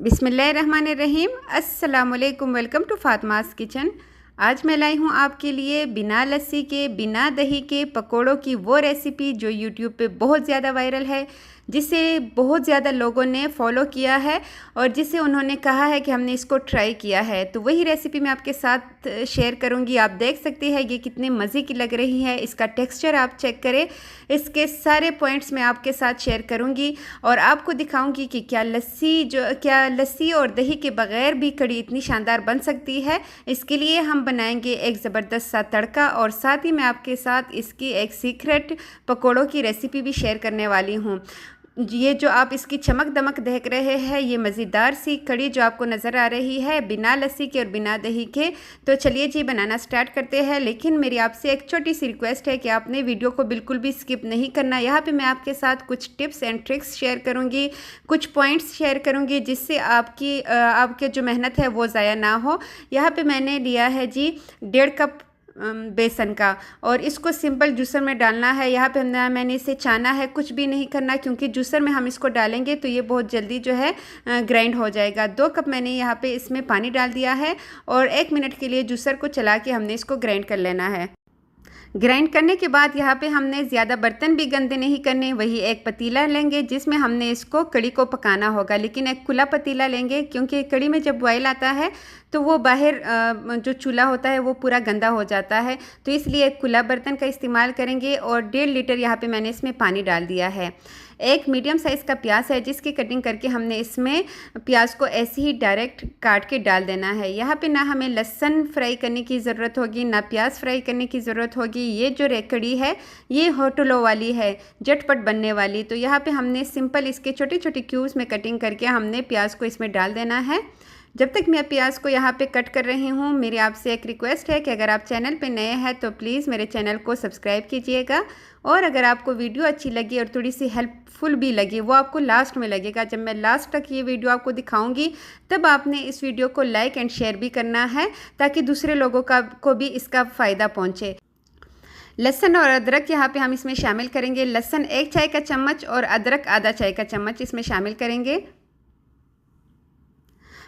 बिस्मिल्लाहिर्रहमानिर्रहीम। अस्सलामुअलैकुम। Welcome to Fatima's kitchen. आज मैं लाई हूँ आपके लिए बिना लस्सी के, बिना दही के पकोड़ों की वो रेसिपी जो यूट्यूब पे बहुत ज़्यादा वायरल है, जिसे बहुत ज़्यादा लोगों ने फॉलो किया है और जिसे उन्होंने कहा है कि हमने इसको ट्राई किया है। तो वही रेसिपी मैं आपके साथ शेयर करूंगी। आप देख सकते हैं ये कितने मज़े की लग रही है। इसका टेक्सचर आप चेक करें। इसके सारे पॉइंट्स मैं आपके साथ शेयर करूंगी और आपको दिखाऊंगी कि क्या लस्सी और दही के बग़ैर भी कड़ी इतनी शानदार बन सकती है। इसके लिए हम बनाएंगे एक ज़बरदस्त सा तड़का और साथ ही मैं आपके साथ इसकी एक सीक्रेट पकोड़ों की रेसिपी भी शेयर करने वाली हूँ। ये जो आप इसकी चमक दमक देख रहे हैं, ये मज़ेदार सी कड़ी जो आपको नज़र आ रही है बिना लस्सी के और बिना दही के। तो चलिए जी बनाना स्टार्ट करते हैं। लेकिन मेरी आपसे एक छोटी सी रिक्वेस्ट है कि आपने वीडियो को बिल्कुल भी स्किप नहीं करना। यहाँ पे मैं आपके साथ कुछ टिप्स एंड ट्रिक्स शेयर करूँगी, कुछ पॉइंट्स शेयर करूँगी जिससे आपके जो मेहनत है वो ज़ाया ना हो। यहाँ पर मैंने लिया है जी 1.5 कप बेसन का और इसको सिंपल जूसर में डालना है। यहाँ पे मैंने इसे छाना है, कुछ भी नहीं करना, क्योंकि जूसर में हम इसको डालेंगे तो ये बहुत जल्दी जो है ग्राइंड हो जाएगा। 2 कप मैंने यहाँ पे इसमें पानी डाल दिया है और 1 मिनट के लिए जूसर को चला के हमने इसको ग्राइंड कर लेना है। ग्राइंड करने के बाद यहाँ पे हमने ज़्यादा बर्तन भी गंदे नहीं करने। वही एक पतीला लेंगे जिसमें हमने इसको कड़ी को पकाना होगा, लेकिन एक खुला पतीला लेंगे क्योंकि कड़ी में जब बॉयल आता है तो वो बाहर जो चूल्हा होता है वो पूरा गंदा हो जाता है। तो इसलिए एक खुला बर्तन का इस्तेमाल करेंगे और 1.5 लीटर यहाँ पे मैंने इसमें पानी डाल दिया है। एक मीडियम साइज़ का प्याज है जिसकी कटिंग करके हमने इसमें प्याज को ऐसे ही डायरेक्ट काट के डाल देना है। यहाँ पे ना हमें लहसुन फ्राई करने की ज़रूरत होगी, ना प्याज फ्राई करने की ज़रूरत होगी। ये जो कड़ी है ये होटलों वाली है, झटपट बनने वाली। तो यहाँ पे हमने सिंपल इसके छोटे छोटे क्यूब्स में कटिंग करके हमने प्याज को इसमें डाल देना है। जब तक मैं प्याज को यहाँ पे कट कर रही हूँ, मेरी आपसे एक रिक्वेस्ट है कि अगर आप चैनल पे नए हैं तो प्लीज़ मेरे चैनल को सब्सक्राइब कीजिएगा। और अगर आपको वीडियो अच्छी लगी और थोड़ी सी हेल्पफुल भी लगी, वो आपको लास्ट में लगेगा। जब मैं लास्ट तक ये वीडियो आपको दिखाऊंगी तब आपने इस वीडियो को लाइक एंड शेयर भी करना है ताकि दूसरे लोगों को भी इसका फ़ायदा पहुँचे। लहसुन और अदरक यहाँ पे हम इसमें शामिल करेंगे। लहसुन 1 चाय का चम्मच और अदरक आधा चाय का चम्मच इसमें शामिल करेंगे।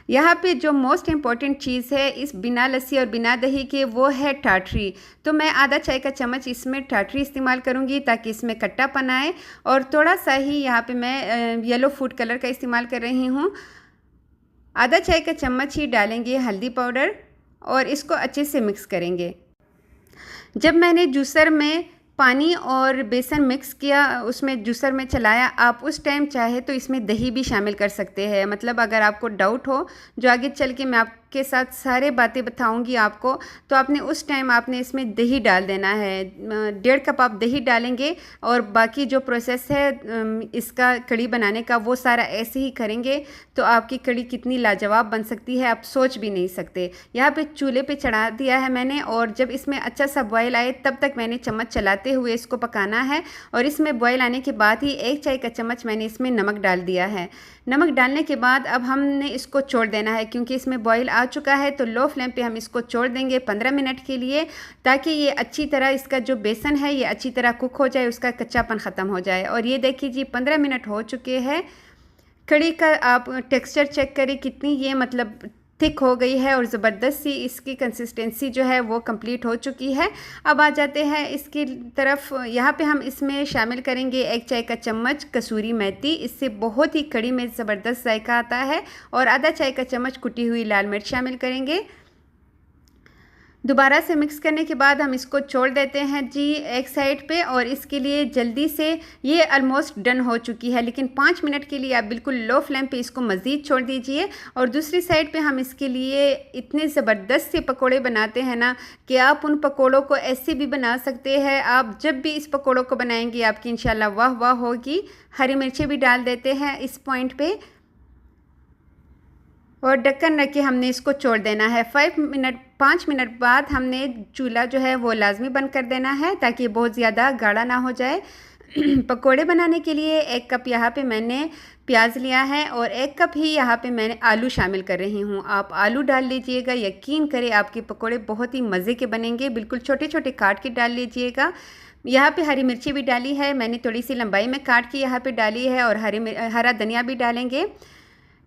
यहाँ पे जो मोस्ट इम्पॉर्टेंट चीज़ है इस बिना लस्सी और बिना दही के, वो है टाटरी। तो मैं आधा चाय का चम्मच इसमें टाटरी इस्तेमाल करूँगी ताकि इसमें खट्टापन आए। और थोड़ा सा ही यहाँ पे मैं येलो फूड कलर का इस्तेमाल कर रही हूँ। आधा चाय का चम्मच ही डालेंगे हल्दी पाउडर और इसको अच्छे से मिक्स करेंगे। जब मैंने जूसर में पानी और बेसन मिक्स किया, उसमें जूसर में चलाया, आप उस टाइम चाहे तो इसमें दही भी शामिल कर सकते हैं। मतलब अगर आपको डाउट हो, जो आगे चल के मैं आपके साथ सारे बातें बताऊंगी आपको, तो आपने उस टाइम आपने इसमें दही डाल देना है। 1.5 कप आप दही डालेंगे और बाकी जो प्रोसेस है इसका कड़ी बनाने का वो सारा ऐसे ही करेंगे तो आपकी कड़ी कितनी लाजवाब बन सकती है आप सोच भी नहीं सकते। यहाँ पे चूल्हे पे चढ़ा दिया है मैंने और जब इसमें अच्छा सा बॉयल आए तब तक मैंने चम्मच चलाते हुए इसको पकाना है। और इसमें बॉयल आने के बाद ही 1 चाय का चम्मच मैंने इसमें नमक डाल दिया है। नमक डालने के बाद अब हमने इसको छोड़ देना है, क्योंकि इसमें बॉयल आ चुका है। तो लो फ्लेम पे हम इसको छोड़ देंगे 15 मिनट के लिए, ताकि ये अच्छी तरह इसका जो बेसन है ये अच्छी तरह कुक हो जाए, उसका कच्चापन ख़त्म हो जाए। और ये देखिए जी 15 मिनट हो चुके हैं। कड़ी का आप टेक्सचर चेक करें कितनी ये मतलब थिक हो गई है और ज़बरदस्त सी इसकी कंसिस्टेंसी जो है वो कंप्लीट हो चुकी है। अब आ जाते हैं इसकी तरफ। यहाँ पे हम इसमें शामिल करेंगे 1 चाय का चम्मच कसूरी मेथी। इससे बहुत ही कड़ी में ज़बरदस्त जायका आता है। और आधा चाय का चम्मच कुटी हुई लाल मिर्च शामिल करेंगे। दोबारा से मिक्स करने के बाद हम इसको छोड़ देते हैं जी एक साइड पे। और इसके लिए जल्दी से ये ऑलमोस्ट डन हो चुकी है, लेकिन 5 मिनट के लिए आप बिल्कुल लो फ्लेम पे इसको मज़ीद छोड़ दीजिए। और दूसरी साइड पे हम इसके लिए इतने ज़बरदस्त से पकोड़े बनाते हैं ना कि आप उन पकोड़ों को ऐसे भी बना सकते हैं। आप जब भी इस पकोड़ों को बनाएंगे आपकी इंशाल्लाह वाह वाह होगी। हरी मिर्चें भी डाल देते हैं इस पॉइंट पे और ढक्कन रख के हमने इसको छोड़ देना है। 5 मिनट बाद हमने चूल्हा जो है वो लाजमी बंद कर देना है ताकि बहुत ज़्यादा गाढ़ा ना हो जाए। पकोड़े बनाने के लिए 1 कप यहाँ पे मैंने प्याज लिया है और 1 कप ही यहाँ पे मैंने आलू शामिल कर रही हूँ। आप आलू डाल लीजिएगा, यकीन करें आपके पकोड़े बहुत ही मज़े के बनेंगे। बिल्कुल छोटे छोटे काट के डाल लीजिएगा। यहाँ पे हरी मिर्ची भी डाली है मैंने, थोड़ी सी लंबाई में काट के यहाँ पे डाली है। और हरा धनिया भी डालेंगे।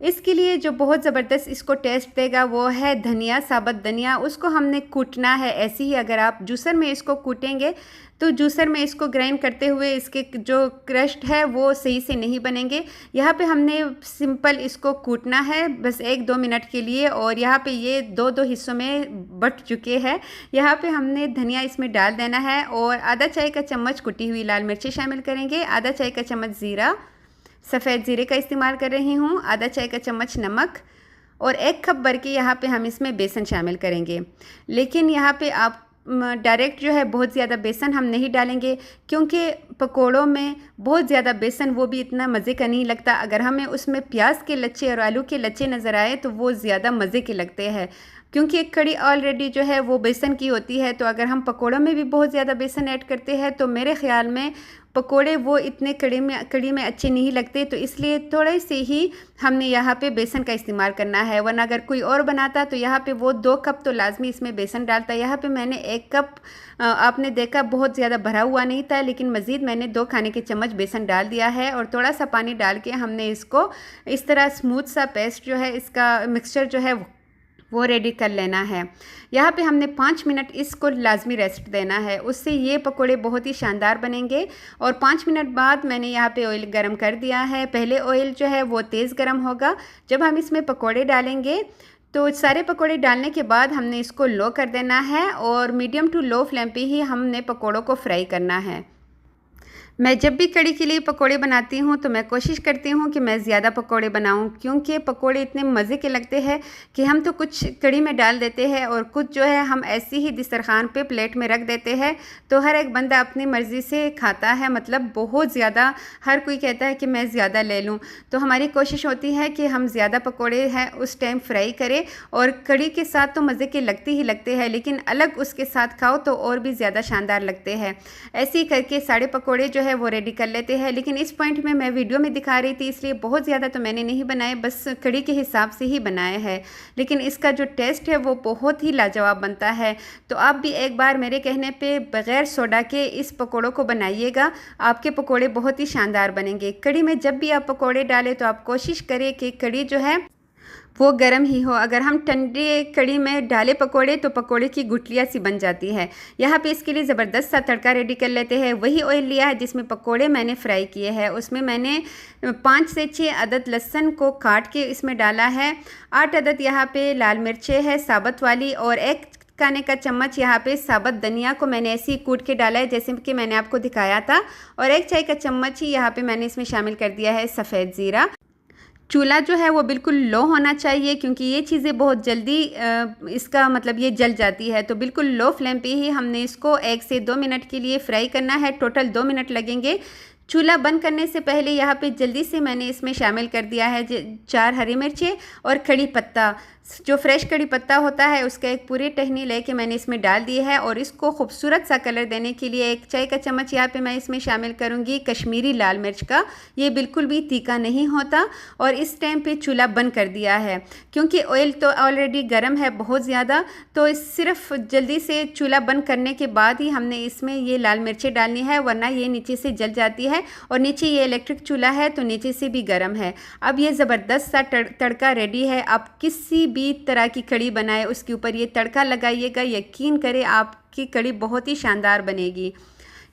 इसके लिए जो बहुत ज़बरदस्त इसको टेस्ट देगा वो है धनिया, साबुत धनिया। उसको हमने कूटना है ऐसे ही। अगर आप जूसर में इसको कूटेंगे तो जूसर में इसको ग्राइंड करते हुए इसके जो क्रस्ट है वो सही से नहीं बनेंगे। यहाँ पे हमने सिंपल इसको कूटना है बस 1-2 मिनट के लिए। और यहाँ पे ये दो हिस्सों में बट चुके हैं। यहाँ पे हमने धनिया इसमें डाल देना है और आधा चाय का चम्मच कुटी हुई लाल मिर्ची शामिल करेंगे, आधा चाय का चम्मच ज़ीरा, सफ़ेद ज़ीरे का इस्तेमाल कर रही हूँ, आधा चाय का चम्मच नमक और 1 कप भर के यहाँ पे हम इसमें बेसन शामिल करेंगे। लेकिन यहाँ पे आप डायरेक्ट जो है बहुत ज़्यादा बेसन हम नहीं डालेंगे, क्योंकि पकोड़ों में बहुत ज़्यादा बेसन वो भी इतना मज़े का नहीं लगता। अगर हमें उसमें प्याज के लच्छे और आलू के लच्छे नज़र आए तो वो ज़्यादा मज़े के लगते हैं, क्योंकि एक कड़ी ऑलरेडी जो है वो बेसन की होती है। तो अगर हम पकोड़ों में भी बहुत ज़्यादा बेसन ऐड करते हैं तो मेरे ख़्याल में पकोड़े वो इतने कड़ी में अच्छे नहीं लगते। तो इसलिए थोड़े से ही हमने यहाँ पे बेसन का इस्तेमाल करना है, वरना अगर कोई और बनाता तो यहाँ पे वो 2 कप तो लाजमी इसमें बेसन डालता। यहाँ पे मैंने 1 कप आपने देखा बहुत ज़्यादा भरा हुआ नहीं था, लेकिन मज़ीद मैंने 2 खाने के चम्मच बेसन डाल दिया है और थोड़ा सा पानी डाल के हमने इसको इस तरह स्मूथ सा पेस्ट जो है, इसका मिक्सचर जो है वो रेडी कर लेना है। यहाँ पे हमने 5 मिनट इसको लाजमी रेस्ट देना है, उससे ये पकोड़े बहुत ही शानदार बनेंगे। और 5 मिनट बाद मैंने यहाँ पे ऑयल गरम कर दिया है। पहले ऑयल जो है वो तेज़ गरम होगा। जब हम इसमें पकोड़े डालेंगे तो सारे पकोड़े डालने के बाद हमने इसको लो कर देना है और मीडियम टू लो फ्लेम पे ही हमने पकोड़ों को फ्राई करना है। मैं जब भी कड़ी के लिए पकोड़े बनाती हूँ तो मैं कोशिश करती हूँ कि मैं ज़्यादा पकोड़े बनाऊँ, क्योंकि पकोड़े इतने मज़े के लगते हैं कि हम तो कुछ कड़ी में डाल देते हैं और कुछ जो है हम ऐसे ही दस्तरखान पे प्लेट में रख देते हैं। तो हर एक बंदा अपनी मर्ज़ी से खाता है, मतलब बहुत ज़्यादा हर कोई कहता है कि मैं ज़्यादा ले लूँ। तो हमारी कोशिश होती है कि हम ज़्यादा पकोड़े हैं उस टाइम फ्राई करें। और कड़ी के साथ तो मज़े के लगते ही लगते हैं, लेकिन अलग उसके साथ खाओ तो और भी ज़्यादा शानदार लगते हैं। ऐसे ही करके सारे पकोड़े जो है वो रेडी कर लेते हैं। लेकिन इस पॉइंट में मैं वीडियो में दिखा रही थी, इसलिए बहुत ज़्यादा तो मैंने नहीं बनाए, बस कड़ी के हिसाब से ही बनाए हैं। लेकिन इसका जो टेस्ट है वो बहुत ही लाजवाब बनता है। तो आप भी एक बार मेरे कहने पे बग़ैर सोडा के इस पकोड़ों को बनाइएगा, आपके पकोड़े बहुत ही शानदार बनेंगे। कड़ी में जब भी आप पकोड़े डालें तो आप कोशिश करें कि कड़ी जो है वो गर्म ही हो। अगर हम ठंडे कड़ी में डाले पकोड़े तो पकोड़े की गुठलियाँ सी बन जाती है। यहाँ पे इसके लिए ज़बरदस्त सा तड़का रेडी कर लेते हैं। वही ऑयल लिया है जिसमें पकोड़े मैंने फ्राई किए हैं, उसमें मैंने 5 से 6 अदद लहसुन को काट के इसमें डाला है। 8 अदद यहाँ पे लाल मिर्चें है साबुत वाली और 1 खाने का चम्मच यहाँ पे साबुत धनिया को मैंने ऐसे ही कूट के डाला है जैसे कि मैंने आपको दिखाया था। और 1 चाय का चम्मच ही यहाँ पे मैंने इसमें शामिल कर दिया है सफ़ेद ज़ीरा। चूल्हा जो है वो बिल्कुल लो होना चाहिए, क्योंकि ये चीज़ें बहुत जल्दी इसका मतलब ये जल जाती है। तो बिल्कुल लो फ्लेम पे ही हमने इसको 1 से 2 मिनट के लिए फ्राई करना है। टोटल 2 मिनट लगेंगे। चूल्हा बंद करने से पहले यहाँ पे जल्दी से मैंने इसमें शामिल कर दिया है 4 हरी मिर्चें और कड़ी पत्ता। जो फ्रेश कड़ी पत्ता होता है उसका एक पूरी टहनी लेके मैंने इसमें डाल दी है। और इसको खूबसूरत सा कलर देने के लिए 1 चाय का चम्मच यहाँ पे मैं इसमें शामिल करूँगी कश्मीरी लाल मिर्च का। ये बिल्कुल भी तीखा नहीं होता। और इस टाइम पे चूल्हा बंद कर दिया है, क्योंकि ऑयल तो ऑलरेडी गर्म है बहुत ज़्यादा। तो सिर्फ जल्दी से चूल्हा बंद करने के बाद ही हमने इसमें ये लाल मिर्चें डालनी है, वरना ये नीचे से जल जाती है। और नीचे ये इलेक्ट्रिक चूल्हा है तो नीचे से भी गर्म है। अब ये ज़बरदस्त सा तड़का रेडी है। आप किसी भी तरह की कड़ी बनाए उसके ऊपर ये तड़का लगाइएगा, यकीन करें आपकी कड़ी बहुत ही शानदार बनेगी।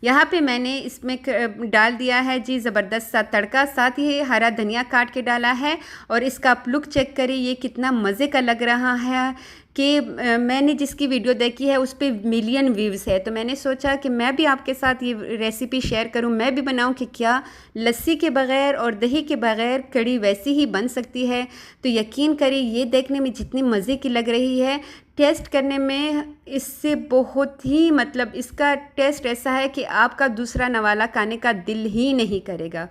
यहाँ पे मैंने इसमें डाल दिया है जी ज़बरदस्त सा तड़का, साथ ही हरा धनिया काट के डाला है। और इसका आप लुक चेक करिए, ये कितना मज़े का लग रहा है कि मैंने जिसकी वीडियो देखी है उस पर मिलियन व्यूज़ है। तो मैंने सोचा कि मैं भी आपके साथ ये रेसिपी शेयर करूं, मैं भी बनाऊं कि क्या लस्सी के बग़ैर और दही के बग़ैर कड़ी वैसी ही बन सकती है। तो यकीन करिए ये देखने में जितनी मज़े की लग रही है, टेस्ट करने में इससे बहुत ही मतलब इसका टेस्ट ऐसा है कि आपका दूसरा नवाला खाने का दिल ही नहीं करेगा।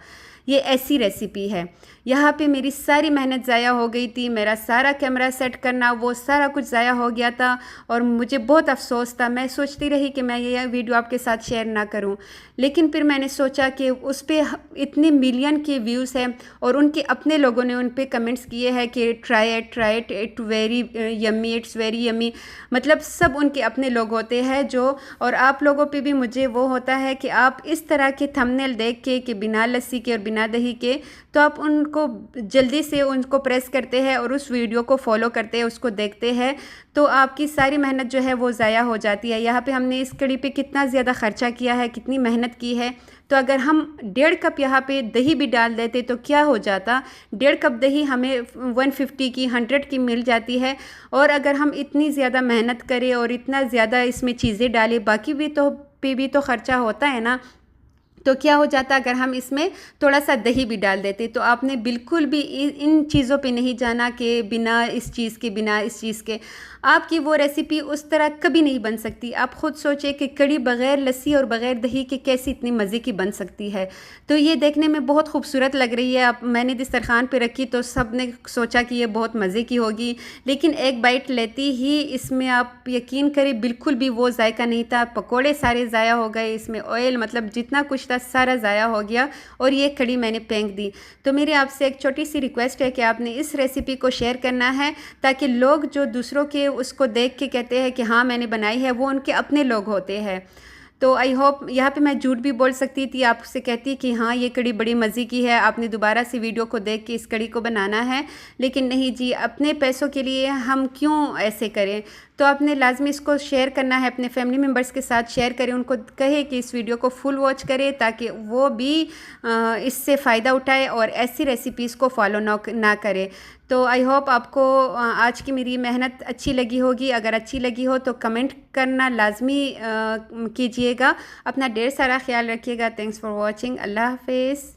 ये ऐसी रेसिपी है। यहाँ पे मेरी सारी मेहनत ज़ाया हो गई थी, मेरा सारा कैमरा सेट करना वो सारा कुछ ज़ाया हो गया था और मुझे बहुत अफसोस था। मैं सोचती रही कि मैं ये वीडियो आपके साथ शेयर ना करूं, लेकिन फिर मैंने सोचा कि उस पर इतने मिलियन के व्यूज़ हैं और उनके अपने लोगों ने उन पर कमेंट्स किए हैं कि try it, it very yummy, it's very yummy. मतलब सब उनके अपने लोग होते हैं जो, और आप लोगों पर भी मुझे वो होता है कि आप इस तरह के थंबनेल देख के कि बिना लस्सी के और बिना दही के, तो आप उनको जल्दी से उनको प्रेस करते हैं और उस वीडियो को फॉलो करते हैं, उसको देखते हैं, तो आपकी सारी मेहनत जो है वो ज़ाया हो जाती है। यहाँ पे हमने इस कड़ी पे कितना ज़्यादा ख़र्चा किया है, कितनी मेहनत की है। तो अगर हम 1.5 कप यहाँ पे दही भी डाल देते तो क्या हो जाता, 1.5 कप दही हमें 150 की 100 की मिल जाती है। और अगर हम इतनी ज़्यादा मेहनत करें और इतना ज़्यादा इसमें चीज़ें डालें, बाकी भी तो पे भी तो ख़र्चा होता है ना, तो क्या हो जाता अगर हम इसमें थोड़ा सा दही भी डाल देते। तो आपने बिल्कुल भी इन चीज़ों पे नहीं जाना कि बिना इस चीज़ के, बिना इस चीज़ के आपकी वो रेसिपी उस तरह कभी नहीं बन सकती। आप ख़ुद सोचें कि कड़ी बग़ैर लस्सी और बग़ैर दही के कैसी इतनी मज़े की बन सकती है। तो ये देखने में बहुत खूबसूरत लग रही है। मैंने दस्तरखान पे रखी तो सब ने सोचा कि ये बहुत मज़े की होगी, लेकिन एक बाइट लेती ही इसमें आप यकीन करें बिल्कुल भी वो जायका नहीं था। पकोड़े सारे ज़ाया हो गए, इसमें ऑयल मतलब जितना कुछ था सारा ज़ाया हो गया और ये कड़ी मैंने फेंक दी। तो मेरी आपसे एक छोटी सी रिक्वेस्ट है कि आपने इस रेसिपी को शेयर करना है, ताकि लोग जो दूसरों के उसको देख के कहते हैं कि हाँ मैंने बनाई है, वो उनके अपने लोग होते हैं। तो आई होप, यहाँ पे मैं झूठ भी बोल सकती थी, आपसे कहती कि हाँ ये कड़ी बड़ी मज़े की है, आपने दोबारा से वीडियो को देख के इस कड़ी को बनाना है। लेकिन नहीं जी, अपने पैसों के लिए हम क्यों ऐसे करें। तो आपने लाजमी इसको शेयर करना है, अपने फैमिली मेम्बर्स के साथ शेयर करें, उनको कहे कि इस वीडियो को फुल वॉच करें, ताकि वो भी इससे फ़ायदा उठाए और ऐसी रेसिपीज़ को फॉलो ना करें। तो आई होप आपको आज की मेरी मेहनत अच्छी लगी होगी। अगर अच्छी लगी हो तो कमेंट करना लाजमी कीजिएगा। अपना ढेर सारा ख्याल रखिएगा। Thanks for watching. अल्लाह हाफिज़।